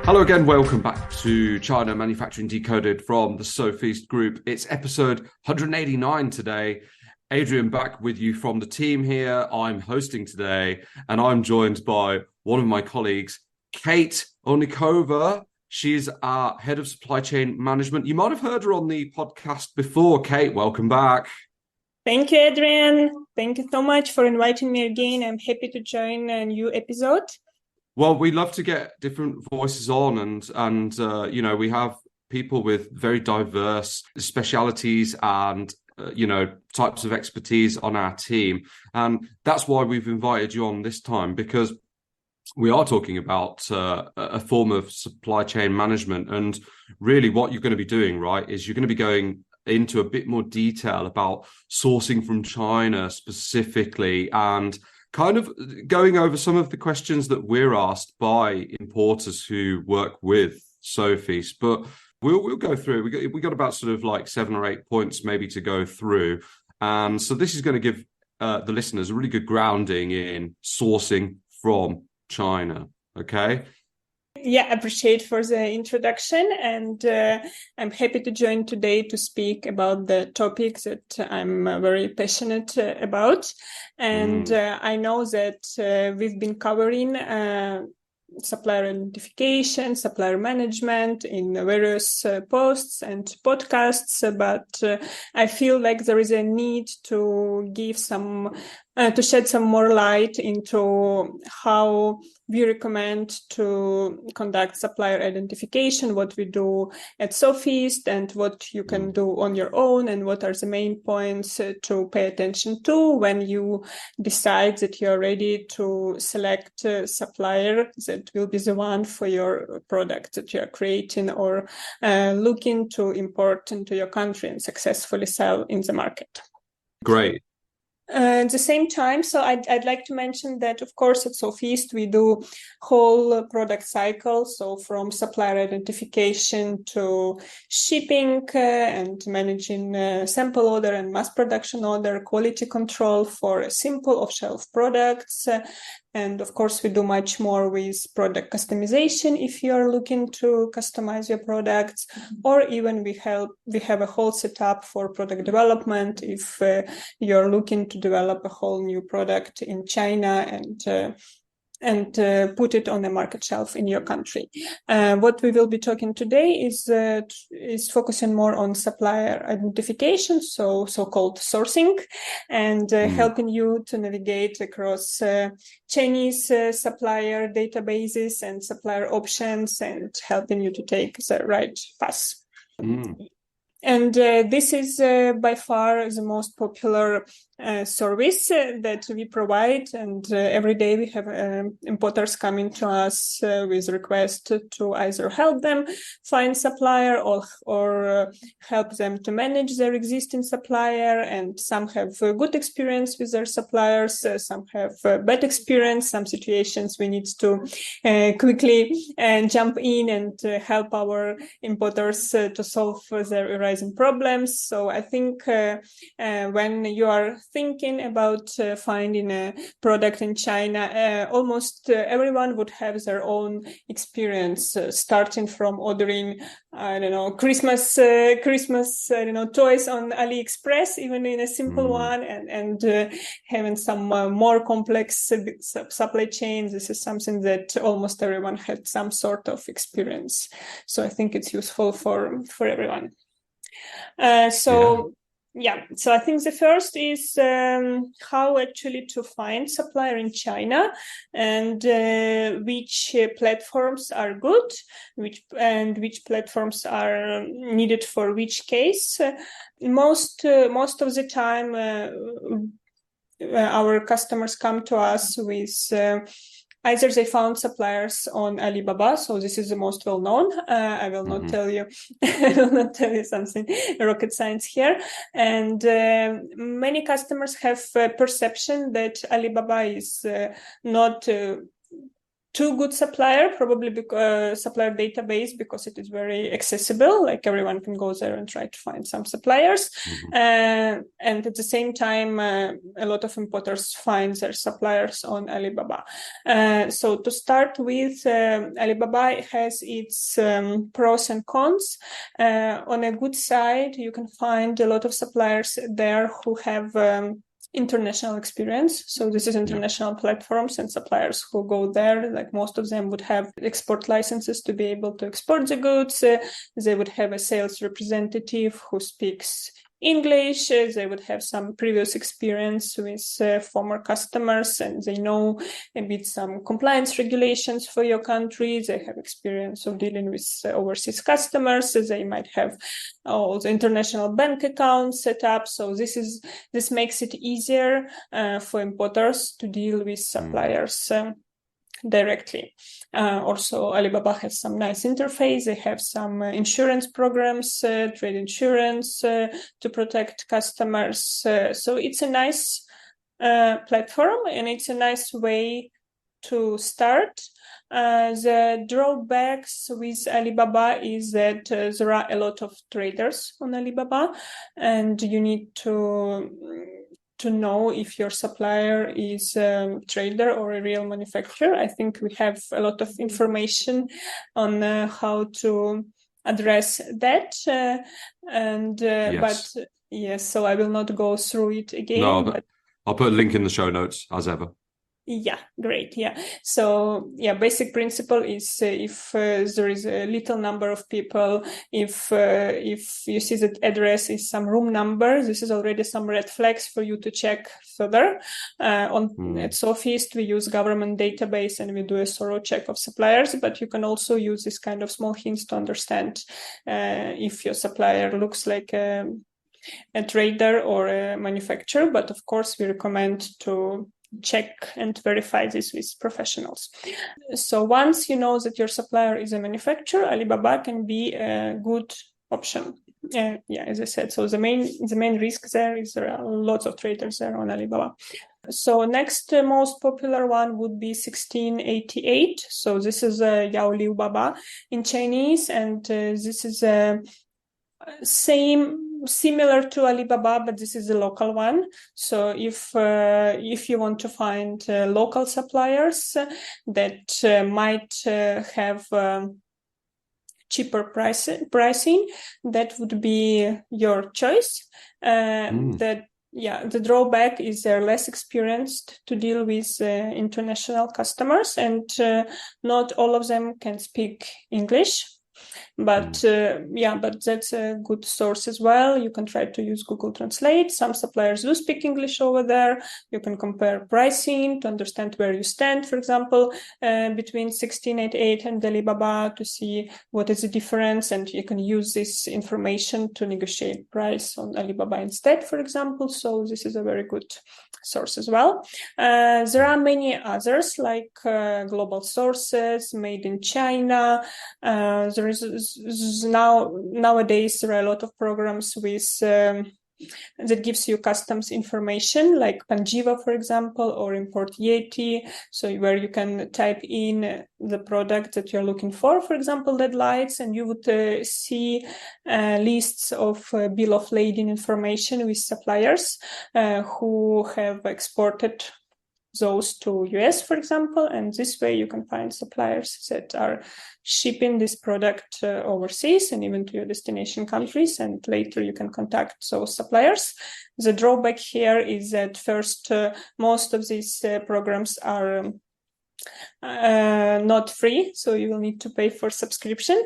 Hello again, welcome back to China Manufacturing Decoded from the Sofeast Group. It's episode 189 today. Adrian back with you from the team here. I'm hosting today, and I'm joined by one of my colleagues, Kate Oliynykova. She's our head of supply chain management. You might have heard her on the podcast before. Kate, welcome back. Thank you, Adrian. Thank you so much for inviting me again. I'm happy to join a new episode. Well, we love to get different voices on, and we have people with very diverse specialities and types of expertise on our team, and that's why we've invited you on this time, because we are talking about a form of supply chain management, and really what you're going to be doing, right, is you're going to be going into a bit more detail about sourcing from China specifically, and kind of going over some of the questions that we're asked by importers who work with Sofeast. But we'll go through. We got about sort of like 7 or 8 points maybe to go through, and so this is going to give the listeners a really good grounding in sourcing from China. Okay. Yeah, appreciate for the introduction, and I'm happy to join today to speak about the topic that I'm very passionate about. And I know that we've been covering supplier identification, supplier management in various posts and podcasts, but I feel like there is a need to give to shed some more light into how we recommend to conduct supplier identification, what we do at Sofeast, and what you can do on your own, and what are the main points to pay attention to when you decide that you're ready to select a supplier that will be the one for your product that you're creating or looking to import into your country and successfully sell in the market. Great. At the same time, so I'd like to mention that, of course, at Sofeast, we do whole product cycle. So from supplier identification to shipping and managing sample order and mass production order, quality control for simple off-shelf products. And of course, we do much more with product customization if you're looking to customize your products, or even we have a whole setup for product development if you're looking to develop a whole new product in China and put it on the market shelf in your country. What we will be talking today is focusing more on supplier identification, so-called sourcing, and helping you to navigate across Chinese supplier databases and supplier options, and helping you to take the right path. And this is by far the most popular service that we provide. And every day we have importers coming to us with requests to either help them find supplier or help them to manage their existing supplier. And some have good experience with their suppliers, some have bad experience. Some situations we need to quickly jump in and help our importers to solve their arising problems. So I think when you are thinking about finding a product in China, almost everyone would have their own experience, starting from ordering, Christmas, toys on AliExpress, even in a simple one, and having some more complex supply chain. This is something that almost everyone had some sort of experience. So I think it's useful for everyone. So I think the first is how actually to find supplier in China, and which platforms are good, which platforms are needed for which case. Most of the time, our customers come to us with either they found suppliers on Alibaba, so this is the most well-known. I will not tell you. I will not tell you something rocket science here. And many customers have a perception that Alibaba is not too good supplier, probably supplier database, because it is very accessible. Like everyone can go there and try to find some suppliers. And at the same time, a lot of importers find their suppliers on Alibaba. So to start with, Alibaba has its pros and cons. On a good side, you can find a lot of suppliers there who have international experience. So this is international platforms, and suppliers who go there, like most of them would have export licenses to be able to export the goods. They would have a sales representative who speaks English. They would have some previous experience with former customers, and they know a bit some compliance regulations for your country. They have experience of dealing with overseas customers. They might have all the international bank accounts set up. So this makes it easier for importers to deal with suppliers directly. Also, Alibaba has some nice interface. They have some insurance programs, trade insurance to protect customers. So it's a nice platform, and it's a nice way to start. The drawbacks with Alibaba is that there are a lot of traders on Alibaba, and you need to know if your supplier is a trader or a real manufacturer. I think we have a lot of information on how to address that. But yes, so I will not go through it again. No, but I'll put a link in the show notes as ever. Yeah, great. Yeah. So basic principle is if there is a little number of people, if you see that address is some room number, this is already some red flags for you to check further. At Sofeast, we use government database and we do a thorough check of suppliers, but you can also use this kind of small hints to understand if your supplier looks like a trader or a manufacturer. But of course, we recommend to check and verify this with professionals. So once you know that your supplier is a manufacturer, Alibaba can be a good option. As I said, so the main risk there is there are lots of traders there on Alibaba. So next most popular one would be 1688. So this is a Yao Liu Baba in Chinese, and this is a similar to Alibaba, but this is a local one. So if you want to find local suppliers that might have cheaper pricing, that would be your choice. The drawback is they're less experienced to deal with international customers, and not all of them can speak English. But that's a good source as well. You can try to use Google Translate. Some suppliers do speak English over there. You can compare pricing to understand where you stand, for example, between 1688 and Alibaba, to see what is the difference, and you can use this information to negotiate price on Alibaba instead, for example. So this is a very good source as well. There are many others like Global Sources, Made in China. There is nowadays there are a lot of programs with that gives you customs information, like Panjiva, for example, or Import Yeti. So where you can type in the product that you're looking for example, LED lights, and you would see lists of bill of lading information with suppliers who have exported those to US, for example, and this way you can find suppliers that are shipping this product overseas and even to your destination countries, and later you can contact those suppliers. The drawback here is that first, most of these programs are not free, so you will need to pay for subscription,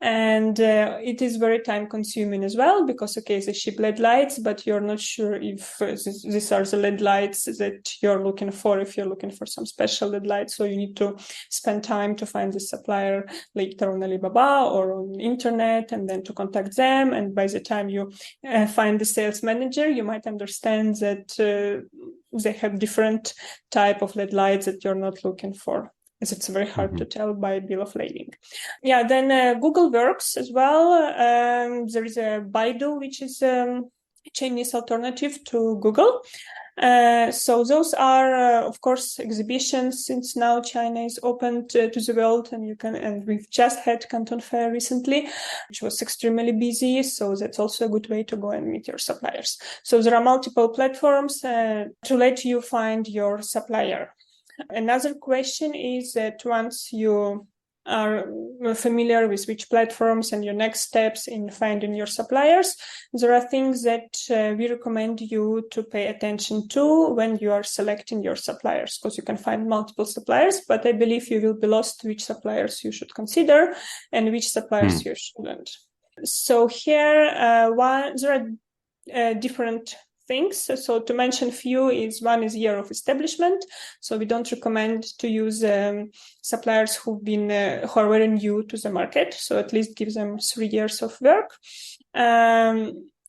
and it is very time consuming as well, because they ship LED lights, but you're not sure if these are the LED lights that you're looking for, if you're looking for some special LED lights. So you need to spend time to find the supplier later on Alibaba or on internet, and then to contact them, and by the time you find the sales manager, you might understand that they have different type of LED lights that you're not looking for, as it's very hard to tell by bill of lading. Then Google works as well. There is a Baidu, which is Chinese alternative to Google. So those are, of course, exhibitions. Since now China is open to the world, and we've just had Canton Fair recently, which was extremely busy. So that's also a good way to go and meet your suppliers. So there are multiple platforms to let you find your supplier. Another question is that once you are familiar with which platforms and your next steps in finding your suppliers, there are things that we recommend you to pay attention to when you are selecting your suppliers, because you can find multiple suppliers, but I believe you will be lost which suppliers you should consider and which suppliers you shouldn't. So here, there are different things. So to mention few one is year of establishment. So we don't recommend to use suppliers who are very new to the market. So at least give them 3 years of work.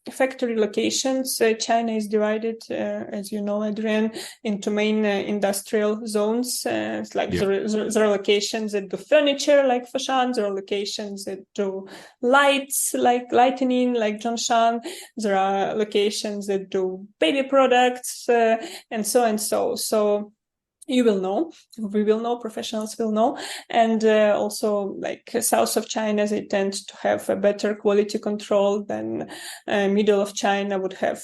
Factory locations. China is divided, as you know, Adrian, into main industrial zones. It's like there are locations that do furniture, like Foshan. There are locations that do lights, like lighting, like Zhongshan. There are locations that do baby products, and so and so. So you will know, we will know, professionals will know. And also, like south of China, they tend to have a better quality control than middle of China would have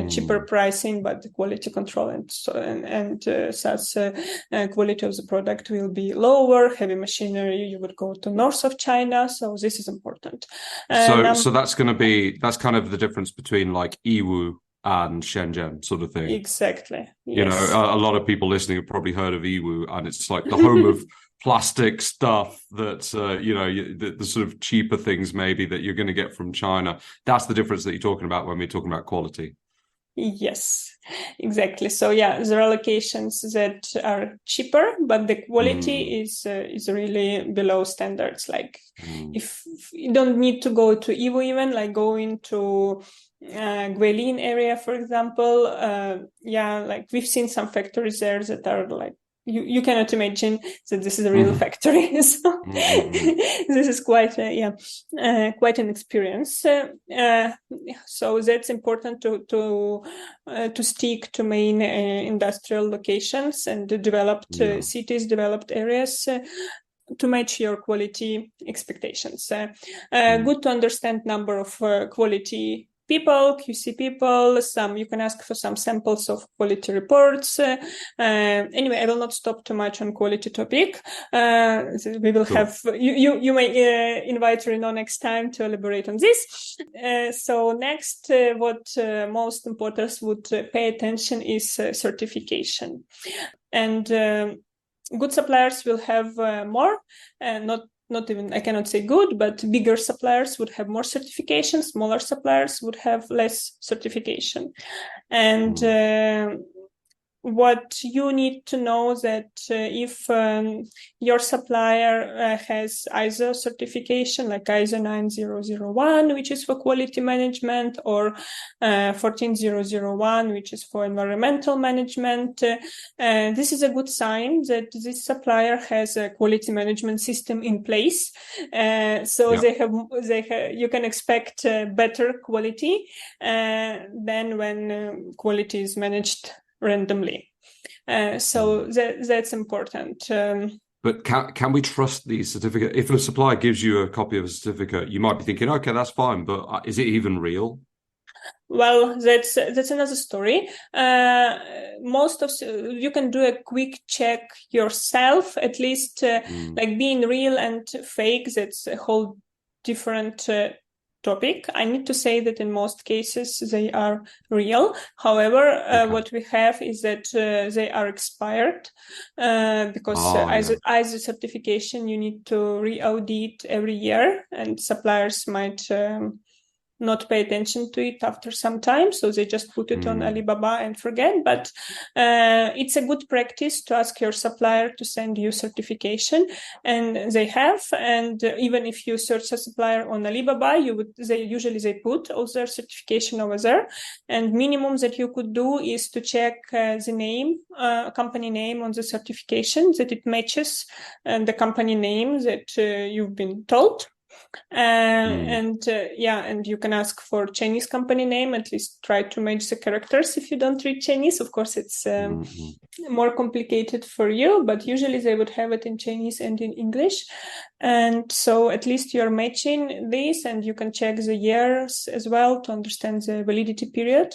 cheaper pricing, but the quality control and such quality of the product will be lower. Heavy machinery, you would go to north of China. So this is important. So that's kind of the difference between like Yiwu and Shenzhen sort of thing. Exactly. Yes. You know, a lot of people listening have probably heard of Yiwu, and it's like the home of plastic stuff that, the sort of cheaper things maybe that you're going to get from China. That's the difference that you're talking about when we're talking about quality. Yes, exactly. So yeah, there are locations that are cheaper, but the quality is really below standards. Like if you don't need to go to Yiwu even, like going to Guilin area, for example, like we've seen some factories there that are like, you cannot imagine that this is a real factory. So this is quite an experience. So that's important to stick to main industrial locations and developed cities, developed areas. To match your quality expectations. Good to understand number of quality people, QC people. You can ask for some samples of quality reports. Anyway, I will not stop too much on quality topic. We will have you may invite Renaud next time to elaborate on this. So next, what most importers would pay attention is certification, and good suppliers will have more, not even, I cannot say good, but bigger suppliers would have more certification. Smaller suppliers would have less certification. And what you need to know that if your supplier has ISO certification, like ISO 9001, which is for quality management, or 14001, which is for environmental management, this is a good sign that this supplier has a quality management system in place. You can expect better quality than when quality is managed randomly. So that's important. But can we trust these certificates? If a supplier gives you a copy of a certificate, you might be thinking, okay, that's fine, but is it even real? Well, that's another story. You can do a quick check yourself, at least like being real and fake. That's a whole different topic. I need to say that in most cases they are real. However, what we have is that they are expired because as a certification you need to re-audit every year, and suppliers might not pay attention to it after some time, so they just put it on Alibaba and forget. But it's a good practice to ask your supplier to send you certification, and they have. And even if you search a supplier on Alibaba, they usually put all their certification over there. And minimum that you could do is to check the name, company name on the certification, that it matches the company name that you've been told. And you can ask for Chinese company name, at least try to match the characters if you don't read Chinese. Of course, it's more complicated for you, but usually they would have it in Chinese and in English. And so at least you're matching this, and you can check the years as well to understand the validity period.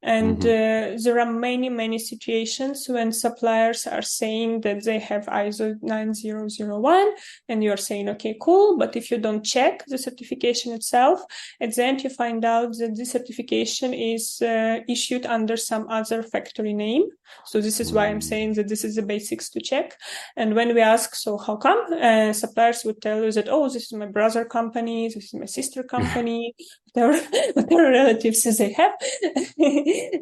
And there are many situations when suppliers are saying that they have ISO 9001, and you're saying, okay, cool. But if you don't check the certification itself, at the end you find out that the certification is issued under some other factory name. So this is why I'm saying that this is the basics to check. And when we ask, so how come? Suppliers would tell you that, oh, this is my brother company, this is my sister company, whatever relatives they have.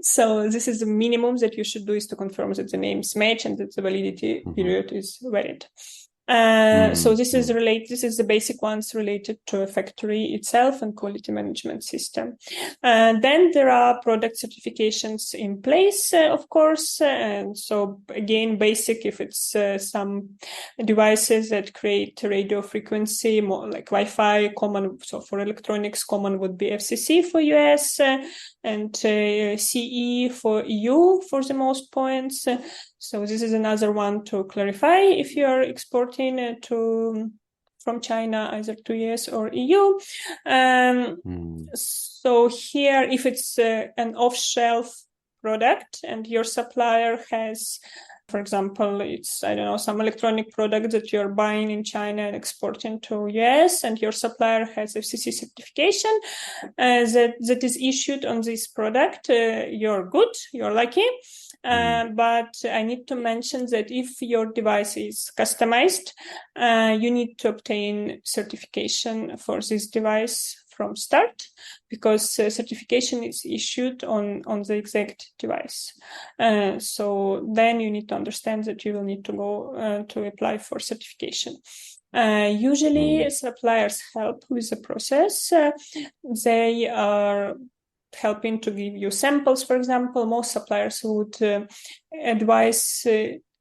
So this is the minimum that you should do, is to confirm that the names match and that the validity period is valid. So this is the basic ones related to a factory itself and quality management system. Then there are product certifications in place, of course. And so again, basic, if it's some devices that create radio frequency, more like Wi-Fi, common. So for electronics, common would be FCC for US and CE for EU for the most points. So this is another one to clarify if you are exporting from China, either to US or EU. So here, if it's an off-shelf product and your supplier has, for example, it's, I don't know, some electronic product that you're buying in China and exporting to US, and your supplier has FCC certification that is issued on this product, you're good, you're lucky. But I need to mention that if your device is customized, you need to obtain certification for this device from start, because certification is issued on the exact device. So then you need to understand that you will need to go to apply for certification. Usually suppliers help with the process. They are helping to give you samples, for example. Most suppliers would advise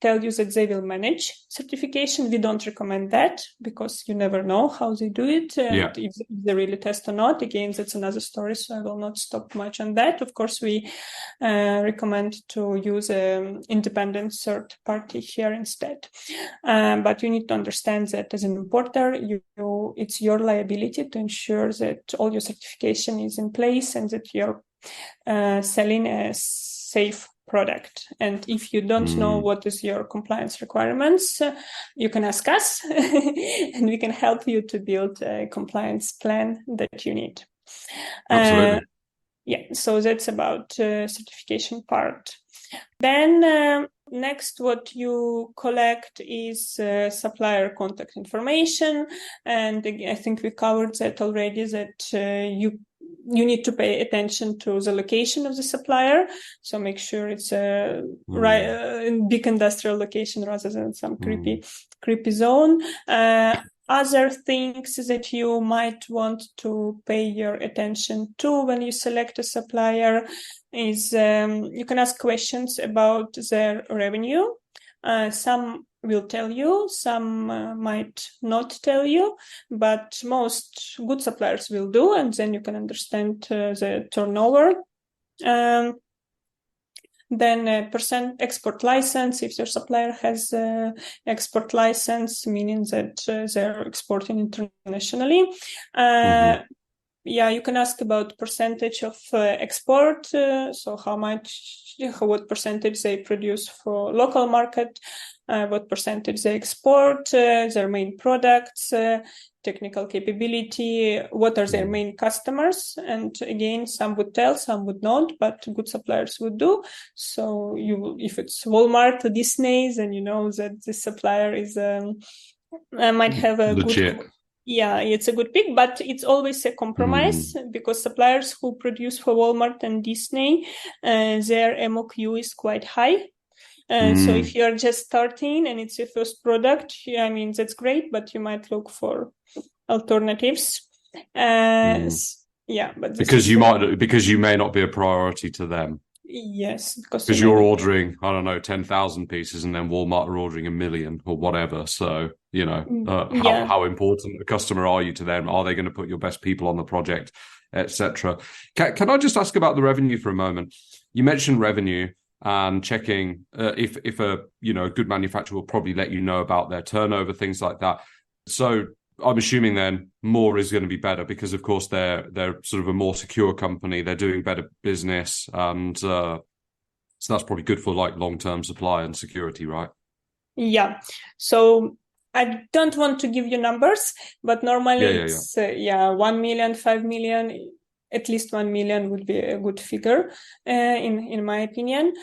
tell you that they will manage certification. We don't recommend that, because you never know how they do it, and if they really test or not. Again, that's another story, so I will not stop much on that. Of course, we recommend to use an independent third party here instead. But you need to understand that as an importer, it's your liability to ensure that all your certification is in place and that you're selling a safe product. And if you don't know what is your compliance requirements, you can ask us and we can help you to build a compliance plan that you need. Absolutely. So that's about certification part. Then next, what you collect is supplier contact information. And I think we covered that already, that you need to pay attention to the location of the supplier. So make sure it's a big industrial location rather than some creepy zone. Other things that you might want to pay your attention to when you select a supplier is you can ask questions about their revenue. Some will tell you, some might not tell you, but most good suppliers will do, and then you can understand the turnover. Then percent export license, if your supplier has export license, meaning that they're exporting internationally. You can ask about percentage of export, so what percentage they produce for local market, what percentage they export, their main products, technical capability, what are their main customers. And again, some would tell, some would not, but good suppliers would do. So if it's Walmart or Disney, then you know that this supplier is might have a legit. It's a good pick, but it's always a compromise, because suppliers who produce for Walmart and Disney, their MOQ is quite high. So if you're just starting and it's your first product, I mean, that's great, but you might look for alternatives. But because you may not be a priority to them. Yes, because Because you're ordering, I don't know, 10,000 pieces, and then Walmart are ordering 1 million or whatever. So, yeah. how important a customer are you to them? Are they going to put your best people on the project, etc.? Can I just ask about the revenue for a moment? You mentioned revenue and checking if a good manufacturer will probably let you know about their turnover, things like that. So I'm assuming then more is going to be better because, of course, they're sort of a more secure company. They're doing better business, and so that's probably good for like long-term supply and security, right? Yeah. So I don't want to give you numbers, but normally it's 1 million, 5 million, at least 1 million would be a good figure, in my opinion.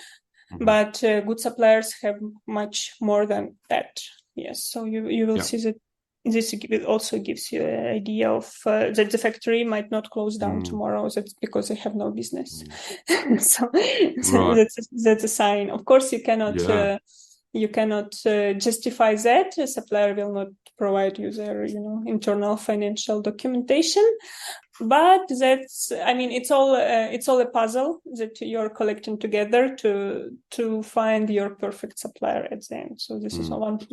Mm-hmm. But good suppliers have much more than that. Yes. So you will see that this also gives you an idea of that the factory might not close down tomorrow. That's because they have no business. So that's a sign. Of course, you cannot justify that. A supplier will not provide you their internal financial documentation. But it's all a puzzle that you're collecting together to find your perfect supplier at the end. So this is one piece.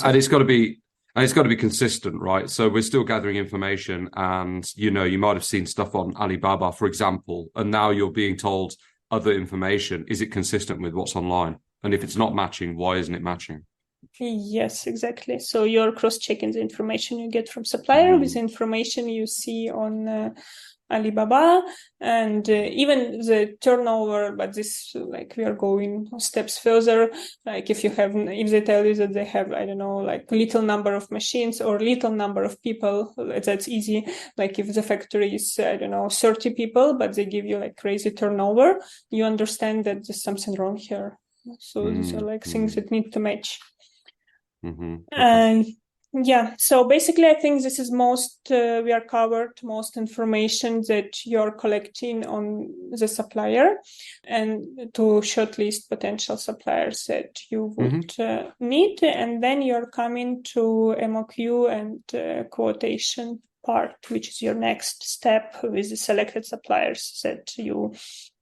And it's got to be. And it's got to be consistent, right? So we're still gathering information, and you might have seen stuff on Alibaba, for example, and now you're being told other information. Is it consistent with what's online? And if it's not matching, why isn't it matching? Yes, exactly. So you're cross-checking the information you get from supplier with the information you see on Alibaba, and even the turnover. But this, we are going steps further. If they tell you that they have, I don't know, little number of machines or little number of people, that's easy. If the factory is, I don't know, 30 people, but they give you crazy turnover, you understand that there's something wrong here. So these are things that need to match. Okay. So basically, I think this is we are covered most information that you're collecting on the supplier, and to shortlist potential suppliers that you would need. And then you're coming to MOQ and quotation part, which is your next step with the selected suppliers that you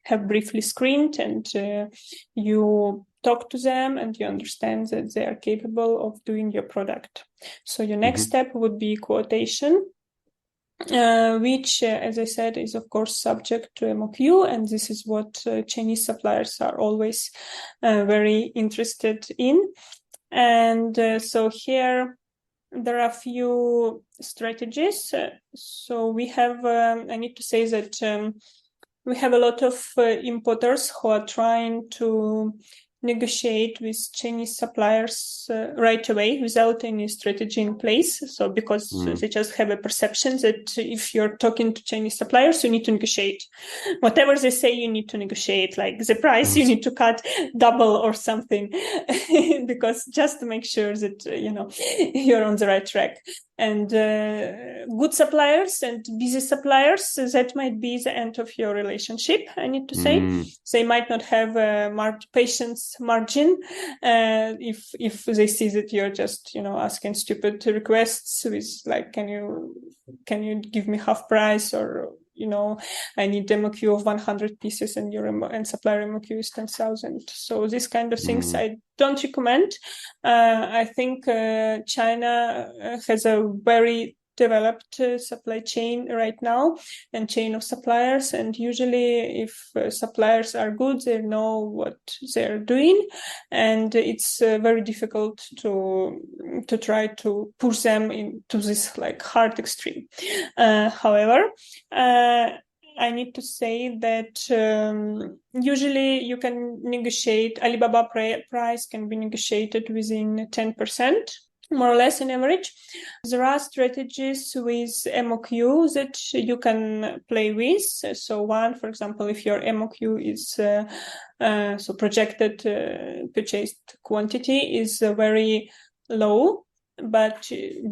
have briefly screened, and you talk to them and you understand that they are capable of doing your product. So your next step would be quotation, which, as I said, is of course subject to MOQ, and this is what Chinese suppliers are always very interested in. And so here there are a few strategies. So we have, I need to say that we have a lot of importers who are trying to negotiate with Chinese suppliers right away without any strategy in place. So because they just have a perception that if you're talking to Chinese suppliers, you need to negotiate. Whatever they say, you need to negotiate. The price, you need to cut double or something, because just to make sure that you're on the right track. And good suppliers and busy suppliers, that might be the end of your relationship, I need to say. They might not have a patience margin if they see that you're just asking stupid requests with can you give me half price, or I need MOQ of 100 pieces and supplier MOQ is 10,000. So these kind of things I don't recommend. I think China has a very developed supply chain right now and chain of suppliers, and usually if suppliers are good, they know what they're doing, and it's very difficult to try to push them into this hard extreme. However, I need to say that usually you can negotiate. Alibaba price can be negotiated within 10%. More or less in average. There are strategies with MOQ that you can play with. So one, for example, if your MOQ is so projected purchased quantity is very low, but you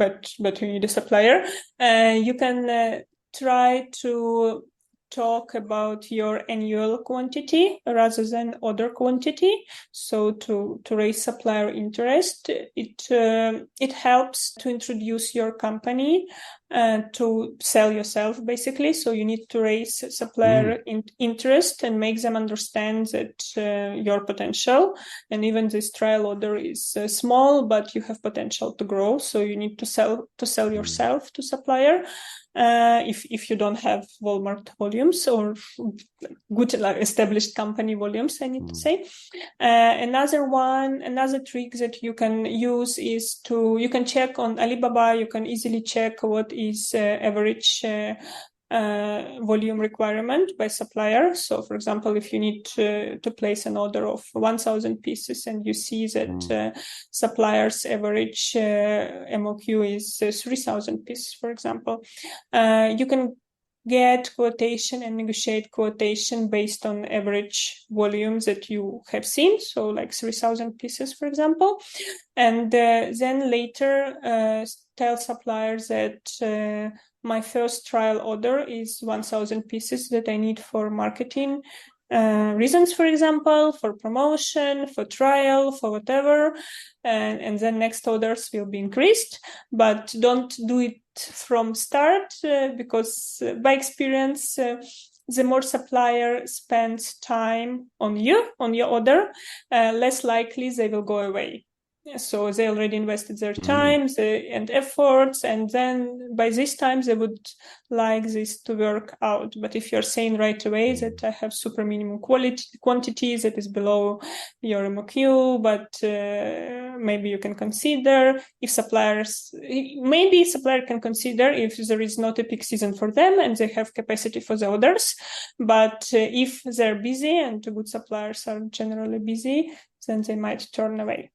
need a supplier, you can try to talk about your annual quantity rather than order quantity. So to raise supplier interest, it helps to introduce your company to sell yourself, basically. So you need to raise supplier interest and make them understand that your potential, and even this trial order is small, but you have potential to grow. So you need to sell yourself to supplier. If you don't have Walmart volumes or good established company volumes, I need to say. Another trick that you can use is you can check on Alibaba, you can easily check what is average volume requirement by supplier. So, for example, if you need to place an order of 1,000 pieces and you see that supplier's average MOQ is 3,000 pieces, for example, you can get quotation and negotiate quotation based on average volumes that you have seen, so like 3,000 pieces, for example, and then later tell suppliers that my first trial order is 1,000 pieces that I need for marketing reasons, for example, for promotion, for trial, for whatever, and then next orders will be increased, but don't do it from start because by experience, the more supplier spends time on your order, less likely they will go away. So they already invested their time and efforts, and then by this time they would like this to work out. But if you're saying right away that I have super minimum quantity that is below your MOQ, but maybe you can consider if supplier can consider if there is not a peak season for them and they have capacity for the orders. But if they're busy, and good suppliers are generally busy, then they might turn away.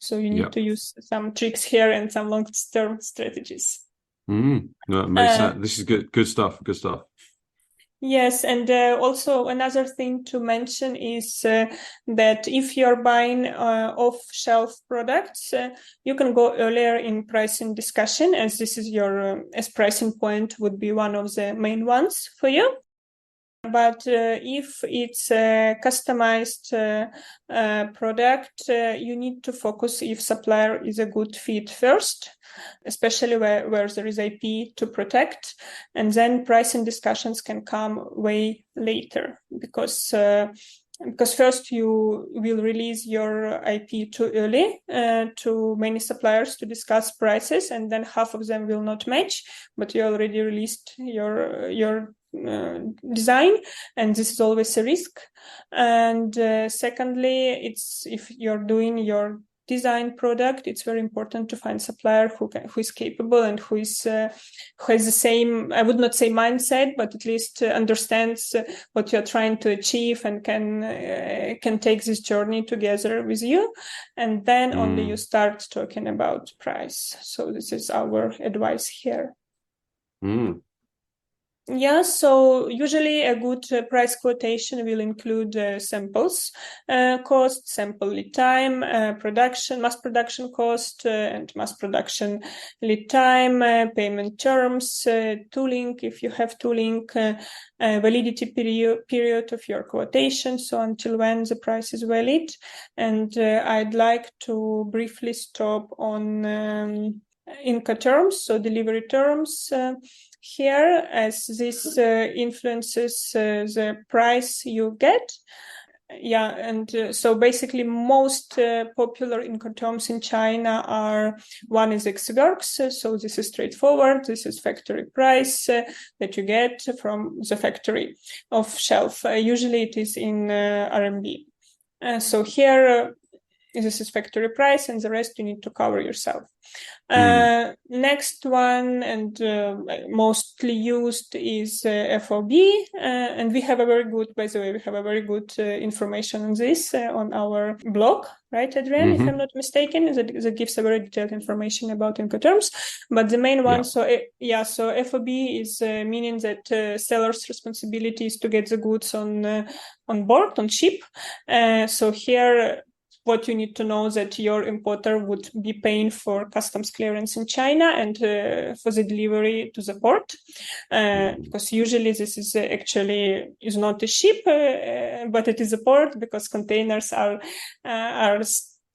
So you need to use some tricks here and some long-term strategies. No, it makes sense. This is good stuff. Good stuff. Yes, and also another thing to mention is that if you're buying off-shelf products, you can go earlier in pricing discussion, as this is your as pricing point would be one of the main ones for you. But if it's a customized product, you need to focus if supplier is a good fit first, especially where there is IP to protect. And then pricing discussions can come way later because first you will release your IP too early to many suppliers to discuss prices, and then half of them will not match, but you already released your design, and this is always a risk. And secondly, if you're doing your design product, it's very important to find supplier who is capable and who has the same, I would not say mindset, but at least understands what you're trying to achieve and can take this journey together with you. And then only you start talking about price. So this is our advice here. Yeah, so usually a good price quotation will include samples cost, sample lead time, mass production cost, and mass production lead time, payment terms, tooling, if you have tooling, validity period of your quotation, so until when the price is valid. And I'd like to briefly stop on incoterms, so delivery terms. Here, as this influences the price you get. Yeah, and so basically most popular incoterms in China are, one is ex-works, so this is straightforward, this is factory price that you get from the factory off shelf. Usually it is in RMB. So here this is factory price, and the rest you need to cover yourself. Next one, and mostly used, is FOB, and we have a very good, by the way, information on this on our blog, right, Adrian, if I'm not mistaken, that gives a very detailed information about incoterms. But the main one, so FOB is meaning that seller's responsibility is to get the goods on board, on ship. So here, what you need to know that your importer would be paying for customs clearance in China and for the delivery to the port, because usually this is actually not a ship, but it is a port, because containers are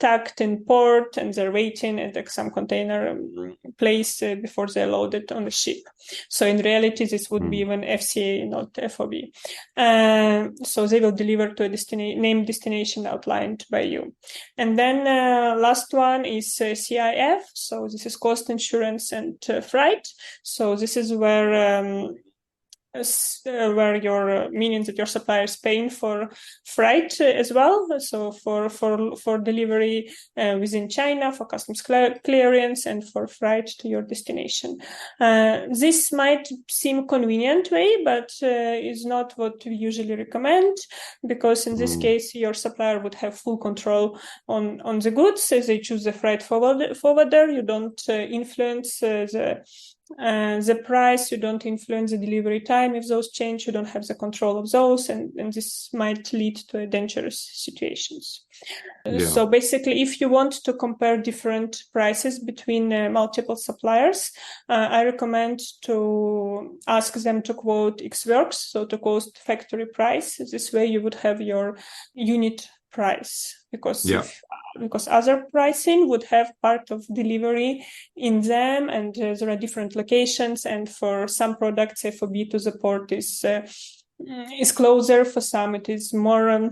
tucked in port and they're waiting at some container place before they're loaded on the ship. So in reality, this would be even FCA, not FOB. So they will deliver to a named destination outlined by you. And then last one is CIF. So this is cost, insurance, and freight. So this is where your meaning that your supplier is paying for freight as well. So for delivery within China, for customs clearance, and for freight to your destination. This might seem convenient way, but is not what we usually recommend, because in this case, your supplier would have full control on the goods as they choose the freight forwarder. You don't influence the price, you don't influence the delivery time. If those change, you don't have the control of those, and this might lead to dangerous situations. So basically, if you want to compare different prices between multiple suppliers, I recommend to ask them to quote ex-works, so to quote factory price. This way you would have your unit price, because other pricing would have part of delivery in them, and there are different locations, and for some products FOB to the port is closer, for some it is more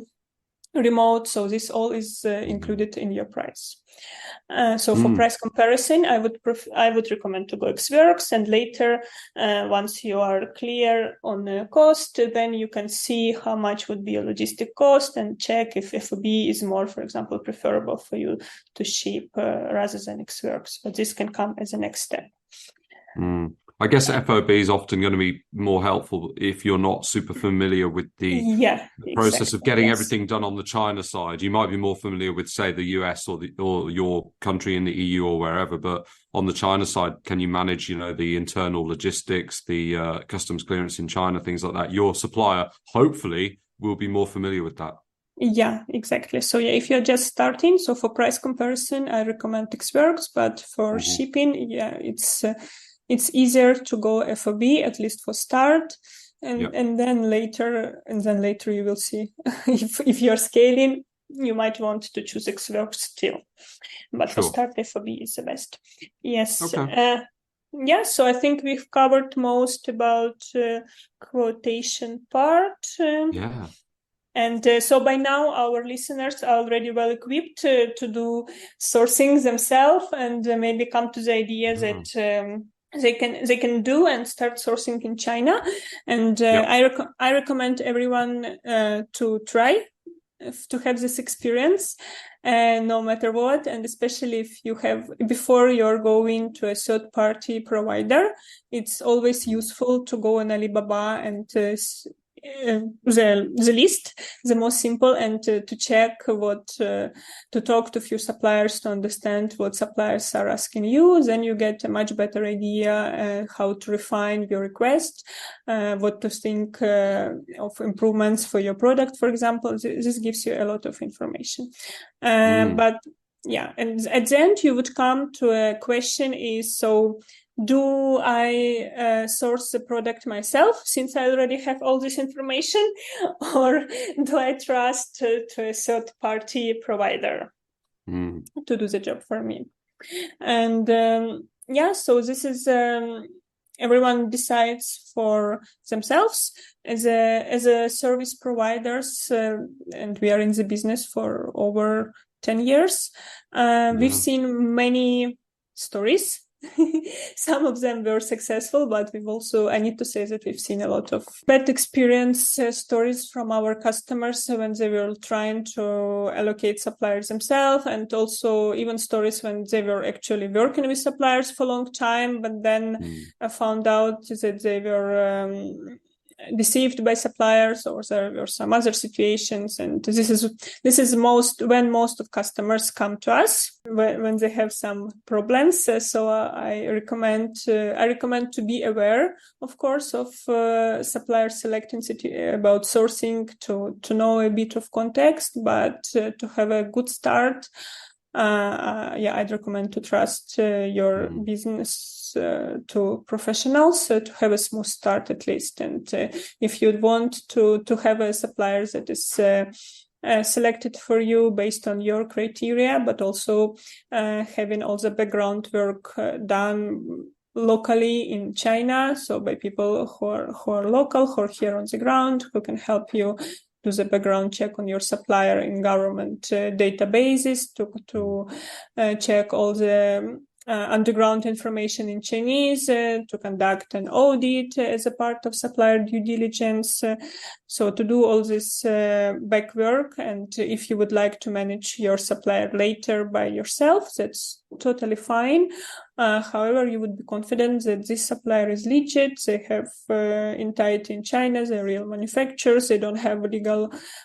remote, so this all is included in your price. So for price comparison, I would recommend to go ex-works, and later, once you are clear on the cost, then you can see how much would be a logistic cost and check if FOB is more, for example, preferable for you to ship rather than ex-works. But this can come as a next step. I guess FOB is often going to be more helpful if you're not super familiar with the process of getting everything done on the China side. You might be more familiar with, say, the US or your country in the EU or wherever, but on the China side, can you manage, the internal logistics, the customs clearance in China, things like that? Your supplier, hopefully, will be more familiar with that. Yeah, exactly. So if you're just starting, so for price comparison, I recommend ex-works, but for shipping, it's easier to go FOB, at least for start, and then later you will see if you're scaling, you might want to choose ex-works still, but for start FOB is the best. Yes. Okay. So I think we've covered most about quotation part. And so by now, our listeners are already well equipped to do sourcing themselves, and maybe come to the idea that they can do and start sourcing in China. And I recommend everyone to try to have this experience, no matter what, and especially if you have, before you're going to a third-party provider, it's always useful to go on Alibaba and the list, the most simple, and to check to talk to a few suppliers to understand what suppliers are asking you. Then you get a much better idea how to refine your request, what to think of improvements for your product, for example. This gives you a lot of information. But and at the end you would come to a question is, so do I source the product myself, since I already have all this information, or do I trust to a third-party provider to do the job for me? And so this is everyone decides for themselves as a service providers, and we are in the business for over 10 years. We've seen many stories. Some of them were successful, but I need to say that we've seen a lot of bad experience stories from our customers when they were trying to allocate suppliers themselves, and also even stories when they were actually working with suppliers for a long time, but then found out that they were deceived by suppliers, or there were some other situations. And this is when most of customers come to us when they have some problems. So I recommend to be aware, of course, of supplier selection about sourcing, to know a bit of context, but to have a good start. I'd recommend to trust your business to professionals to have a smooth start at least. And if you'd want to have a supplier that is selected for you based on your criteria, but also having all the background work done locally in China, so by people who are local, who are here on the ground, who can help you do the background check on your supplier in government databases to check all the underground information in Chinese, to conduct an audit as a part of supplier due diligence. So to do all this back work, and if you would like to manage your supplier later by yourself, that's totally fine. However, you would be confident that this supplier is legit. They have entirety in China. They're real manufacturers. They don't have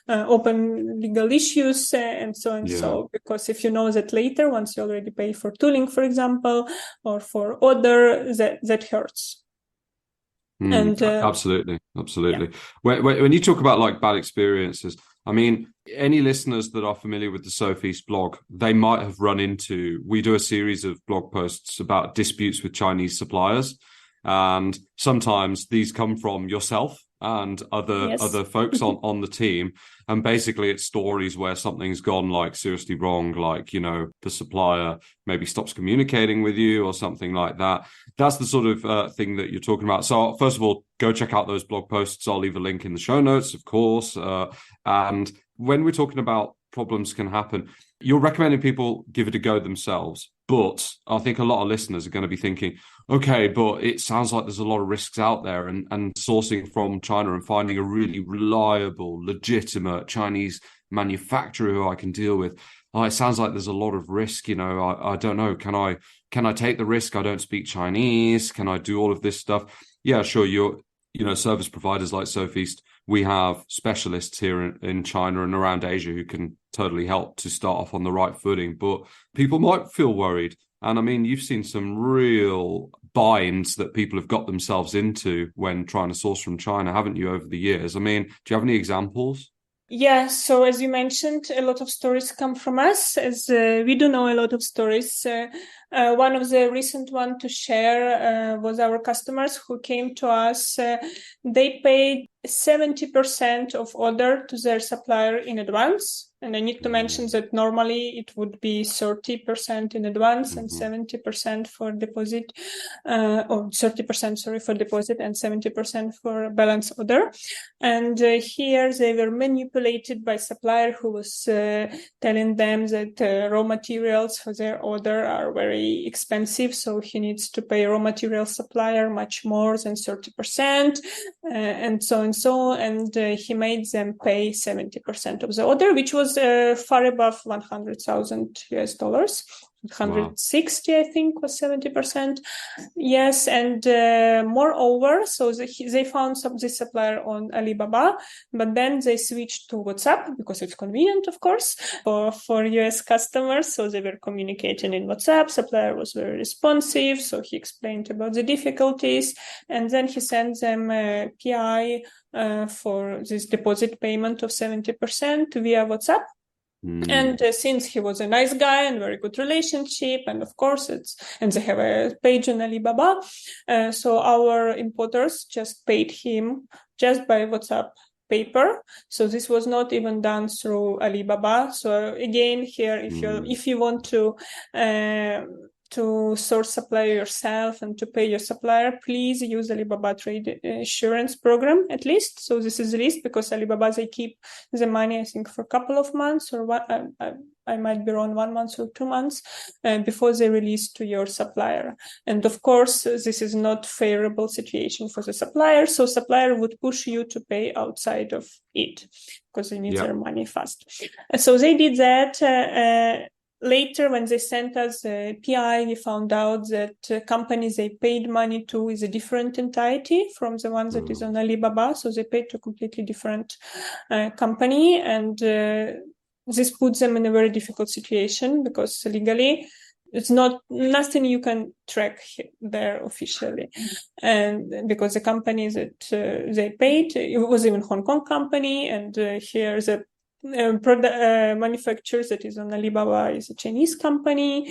open legal issues and so and so. Because if you know that later, once you already pay for tooling, for example, or for order, that hurts. And absolutely. Yeah. When you talk about like bad experiences, I mean, any listeners that are familiar with the Sofeast blog, they might have run into, we do a series of blog posts about disputes with Chinese suppliers. And sometimes these come from yourself and other folks on the team. And basically it's stories where something's gone like seriously wrong, like, you know, the supplier maybe stops communicating with you or something like that. That's the sort of thing that you're talking about. So first of all, go check out those blog posts. I'll leave a link in the show notes, of course. And when we're talking about problems can happen, you're recommending people give it a go themselves. But I think a lot of listeners are going to be thinking, okay, but it sounds like there's a lot of risks out there, and sourcing from China and finding a really reliable, legitimate Chinese manufacturer who I can deal with. It sounds like there's a lot of risk. You know, I don't know. Can I take the risk? I don't speak Chinese. Can I do all of this stuff? Yeah, sure. Service providers like Sofeast, we have specialists here in China and around Asia who can totally help to start off on the right footing. But people might feel worried. And I mean, you've seen some real binds that people have got themselves into when trying to source from China, haven't you, over the years? I mean, do you have any examples? Yeah, so as you mentioned, a lot of stories come from us, as we do know a lot of stories. One of the recent one to share was our customers who came to us. They paid 70% of order to their supplier in advance. And I need to mention that normally it would be 30% in advance and 70% for deposit, or 30%, sorry, for deposit and 70% for balance order. And here they were manipulated by supplier who was telling them that raw materials for their order are very expensive. So he needs to pay raw material supplier much more than 30%, and so and so. And he made them pay 70% of the order, which was far above $100,000 US. 160, wow. I think, was 70%. Yes, and moreover, so they found this supplier on Alibaba, but then they switched to WhatsApp because it's convenient, of course, for US customers. So they were communicating in WhatsApp. Supplier was very responsive, so he explained about the difficulties, and then he sent them a PI for this deposit payment of 70% via WhatsApp. And since he was a nice guy and very good relationship, and of course and they have a page on Alibaba, so our importers just paid him just by WhatsApp paper. So this was not even done through Alibaba. So again, here, if you want to source supplier yourself and to pay your supplier, please use Alibaba Trade Assurance Program at least. So this is the least, because Alibaba, they keep the money, I think, for a couple of months, or I might be wrong, 1 month or 2 months before they release to your supplier. And of course, this is not favorable situation for the supplier. So supplier would push you to pay outside of it because they need their money fast. So they did that. Later, when they sent us the PI, we found out that companies they paid money to is a different entity from the one that is on Alibaba. So they paid to a completely different company. And this puts them in a very difficult situation because legally, it's nothing you can track there officially. And because the company that they paid, it was even Hong Kong company, and here the manufacturer that is on Alibaba is a Chinese company.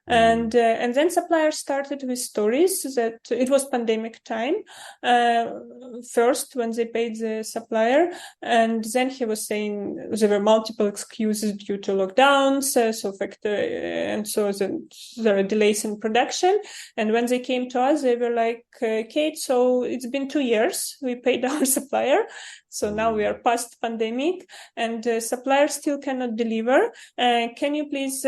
And then suppliers started with stories that it was pandemic time. First, when they paid the supplier, and then he was saying there were multiple excuses due to lockdowns, there are delays in production. And when they came to us, they were like, Kate, so it's been 2 years we paid our supplier, so now we are past pandemic, and suppliers still cannot deliver. Can you please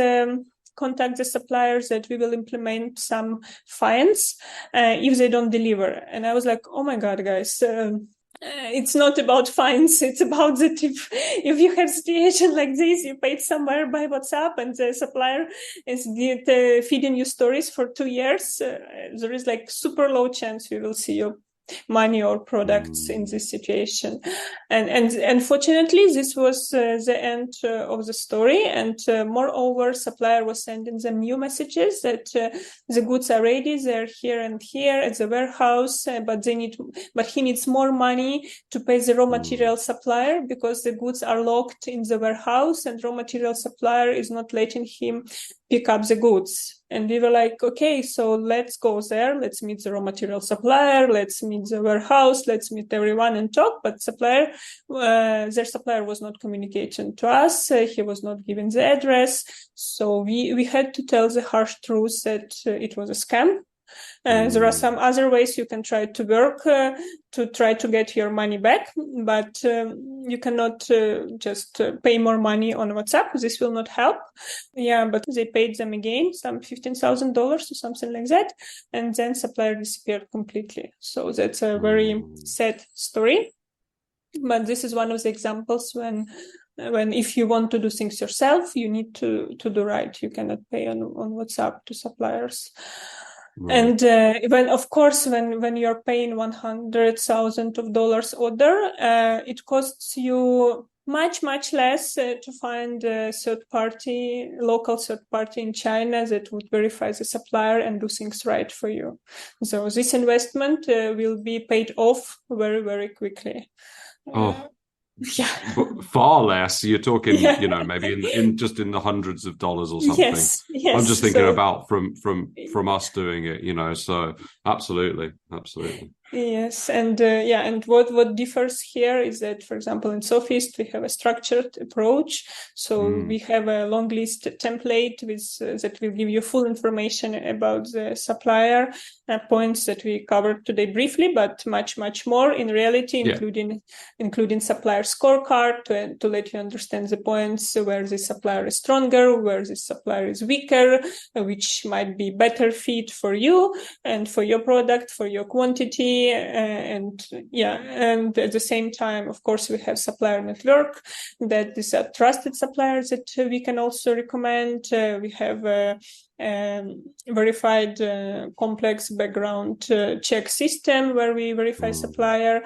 contact the suppliers that we will implement some fines if they don't deliver? And I was like, oh my God, guys, it's not about fines. It's about that if you have a situation like this, you paid somewhere by WhatsApp and the supplier is feeding you stories for 2 years, there is like super low chance we will see your money or products in this situation. And fortunately, this was the end of the story. And moreover, supplier was sending them new messages that the goods are ready, they're here and here at the warehouse, but he needs more money to pay the raw material supplier because the goods are locked in the warehouse and raw material supplier is not letting him pick up the goods. And we were like, okay, so let's go there. Let's meet the raw material supplier. Let's meet the warehouse. Let's meet everyone and talk. But their supplier was not communicating to us. He was not giving the address. So we had to tell the harsh truth that it was a scam. There are some other ways you can try to work to try to get your money back, but you cannot just pay more money on WhatsApp. This will not help. Yeah, but they paid them again, some $15,000 or something like that, and then supplier disappeared completely. So that's a very sad story. But this is one of the examples when if you want to do things yourself, you need to do right. You cannot pay on WhatsApp to suppliers. Right. And when you're paying $100,000 order, it costs you much less to find a local third party in China that would verify the supplier and do things right for you. So this investment will be paid off very, very quickly. Yeah, but far less. You're talking, maybe in just in the hundreds of dollars or something. Yes. I'm just thinking about from us doing it, so absolutely. Yes, and and what differs here is that, for example, in Sofeast we have a structured approach. So we have a long list template that will give you full information about the supplier, points that we covered today briefly, but much more in reality, including supplier scorecard to let you understand the points where the supplier is stronger, where the supplier is weaker, which might be better fit for you and for your product, for your quantity. And at the same time, of course, we have supplier network that is a trusted suppliers that we can also recommend. We have a verified complex background check system where we verify supplier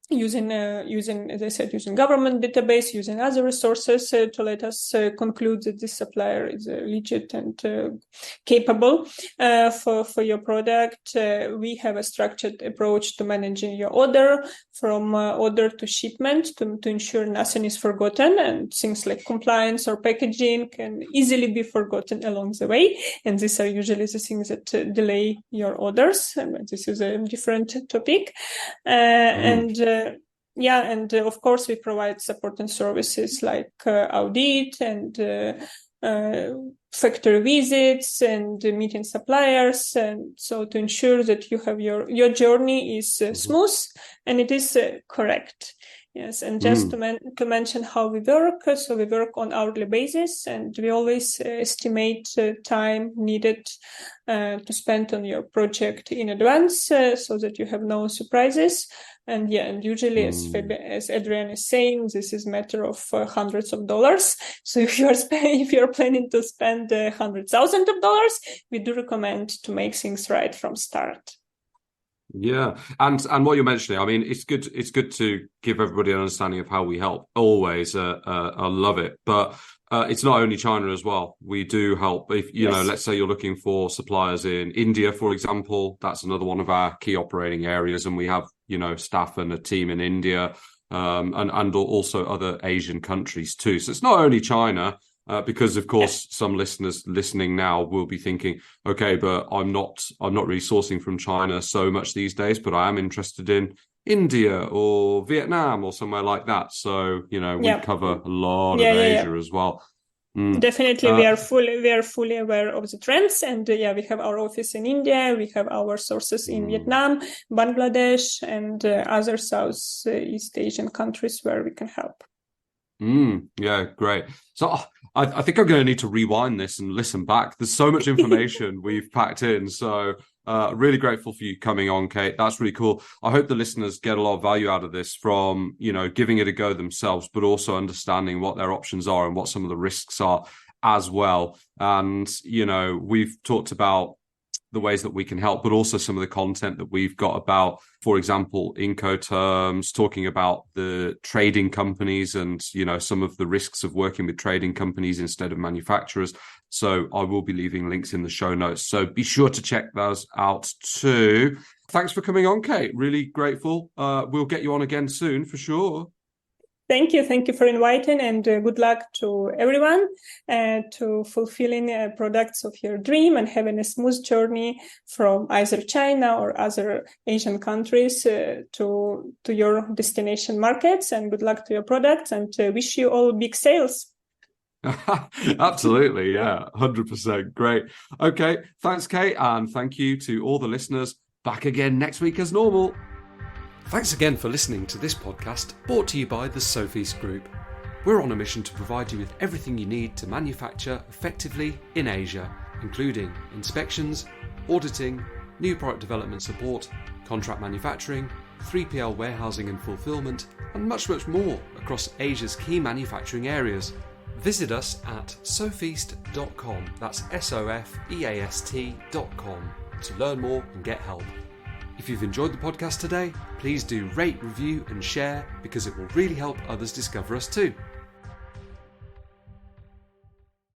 using, as I said, using government database, using other resources to let us conclude that this supplier is legit and capable for your product. We have a structured approach to managing your order from order to shipment to ensure nothing is forgotten, and things like compliance or packaging can easily be forgotten along the way. And these are usually the things that delay your orders. This is a different topic. And of course, we provide support and services like audit and factory visits and meeting suppliers, and so to ensure that you have your journey is smooth and it is correct. Yes, and just to mention how we work, so we work on hourly basis, and we always estimate time needed to spend on your project in advance, so that you have no surprises. And usually, as Adrian is saying, this is a matter of hundreds of dollars. So if you're planning to spend $100,000, we do recommend to make things right from start. Yeah, and what you're mentioning, I mean, it's good to give everybody an understanding of how we help. Always, I love it, but it's not only China as well. We do help. If let's say you're looking for suppliers in India, for example, that's another one of our key operating areas, and we have staff and a team in India, and also other Asian countries too. So it's not only China. Because of course, some listeners listening now will be thinking, okay, but I'm not really sourcing from China so much these days, but I am interested in India or Vietnam or somewhere like that. So, we cover a lot of Asia as well. Definitely, we are fully aware of the trends, and we have our office in India, we have our sources in Vietnam, Bangladesh, and other Southeast Asian countries where we can help. Yeah, great. So I think I'm going to need to rewind this and listen back. There's so much information we've packed in. So really grateful for you coming on, Kate. That's really cool. I hope the listeners get a lot of value out of this from, giving it a go themselves, but also understanding what their options are and what some of the risks are as well. And, we've talked about the ways that we can help, but also some of the content that we've got about, for example, incoterms, talking about the trading companies and, some of the risks of working with trading companies instead of manufacturers. So I will be leaving links in the show notes. So be sure to check those out too. Thanks for coming on, Kate. Really grateful. We'll get you on again soon for sure. Thank you for inviting, and good luck to everyone to fulfilling products of your dream and having a smooth journey from either China or other Asian countries to your destination markets. And good luck to your products, and wish you all big sales. Absolutely, yeah, 100%. Great. Okay, thanks, Kate, and thank you to all the listeners. Back again next week as normal. Thanks again for listening to this podcast brought to you by the Sofeast Group. We're on a mission to provide you with everything you need to manufacture effectively in Asia, including inspections, auditing, new product development support, contract manufacturing, 3PL warehousing and fulfillment, and much, much more across Asia's key manufacturing areas. Visit us at sofeast.com, that's SOFEAST.com, to learn more and get help. If you've enjoyed the podcast today, please do rate, review and share, because it will really help others discover us too.